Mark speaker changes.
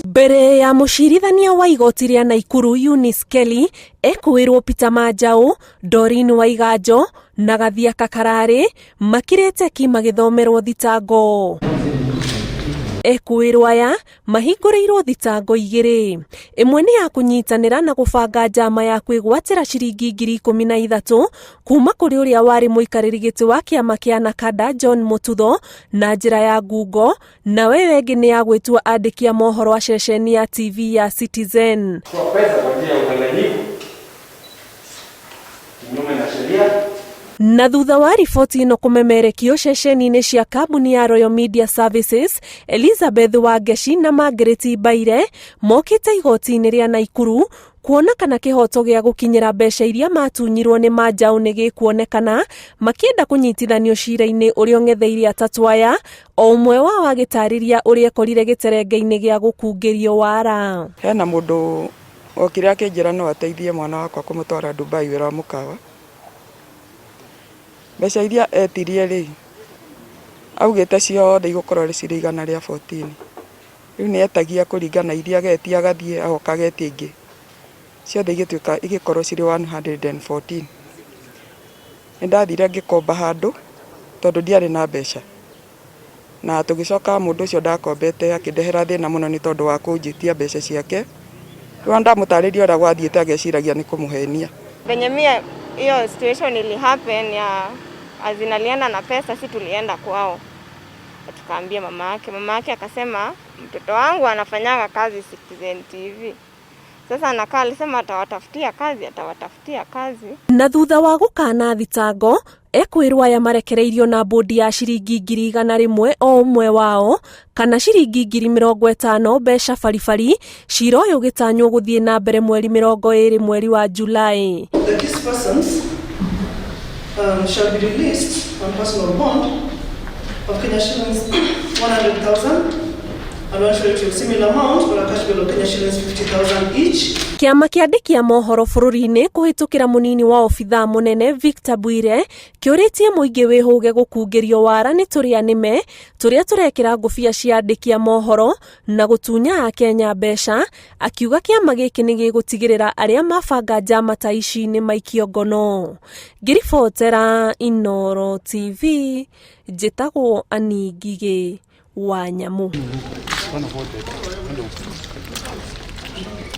Speaker 1: Mbere ya mucirithania wa igoti ria Naikuru Eunice Kelly ekwirwo Peter Manjau, Doreen Waiganjo na Gathia Kakarari makirite ki magithomerwo thitango. Ekwirwo aya mahingũrĩirwo thitango igĩrĩ. Imwe ni ya kunyitanĩra na gũbanga njama ya kwĩgwatĩra ciringi 13,000 kuma kũrĩ ũrĩa warĩ mũikarĩri gĩtĩ wa kĩama kĩa Nakada John Mututho na njĩra ya ngungo, na wewe ĩngĩ ni ya gwĩtua andĩki a mohoro a ceceni ya TV ya Citizen. Na thutha wa riboti ino kumemerekio ceceni-inĩ cia kambuni ya Royal Media Services, Elizabeth Wangeci na Margaret Baire mokite igoti-inĩ ria Naikuru kuona kana kihoto gĩa gũkinyĩra mbeca iria matunyirwo ni Manjau nĩ gĩkuonekana, makienda kunyitithanio cira-inĩ ũrĩa ong'etheire atatũ aya, o ũmwe wao agĩtarĩria ũrĩa ekorire gĩterenge-inĩ gĩa gũkungĩrio wara.
Speaker 2: Hena mũndũ okire akĩnjĩra no ateithie mwana wakwa kũmũtwara Dubai wĩra wa mũkawa. Mbeca iria etirie rĩ, augĩte ciothe igũkorwo cirĩ 114. Rĩu nĩ etagia kũringana iria getia agathiĩ agoka getia ingĩ. Ciothe igĩkorwo cirĩ 114. Nĩndathire ngĩkomba handũ tondũ ndiarĩ na mbeca. Na tũgĩcoka mũndũ ũcio ndakombete akĩndehera thĩna mũno nĩ tondũ wa kũnjitia mbeca ciake. Rĩu ndamũtarĩria ũrĩa gwathiĩte ageciragia nĩ kũmũhenia.
Speaker 3: Venye mie hiyo situation ili happen ya azinaliana na pesa, si tulienda kwao. Tukaambia mama yake akasema mtoto wangu anafanyaga kazi Citizen TV. Sasa anakaa alisema atawatafutia kazi.
Speaker 1: Na thutha wa gũkana thitango, ekwirwo aya marekereirio na bodi ya ciringi 100,000 o ũmwe wao, kana ciringi 50,000 mbeca baribari, cira ũyũ ũgĩtanywo gũthiĩ na mbere mweri 20 mweri wa Julai.
Speaker 4: These persons shall be released on personal bond of Kenya shillings 100,000 and one shall receive similar amount or a cash bill of Kenya shillings 50,000 each.
Speaker 1: Kiama kĩa andĩki a mohoro bũrũri-inĩ kũhĩtũkĩra mũnini wa obithaa mũnene Victor Bwire kĩũrĩtie mũingĩ wĩhũge gũkungĩrio wara nĩ tũrĩa nĩme tũrĩa tũrekĩra ngũbia cia andĩki a mohoro na gũtunya a Kenya mbeca, akiuga kĩama gĩkĩ nĩ gĩgũtigĩrĩra arĩa mabanga njama ta ici nĩ maikio ngono. Ngĩribotera Inooro TV, njĩtagwo Andiki wa Nyamu.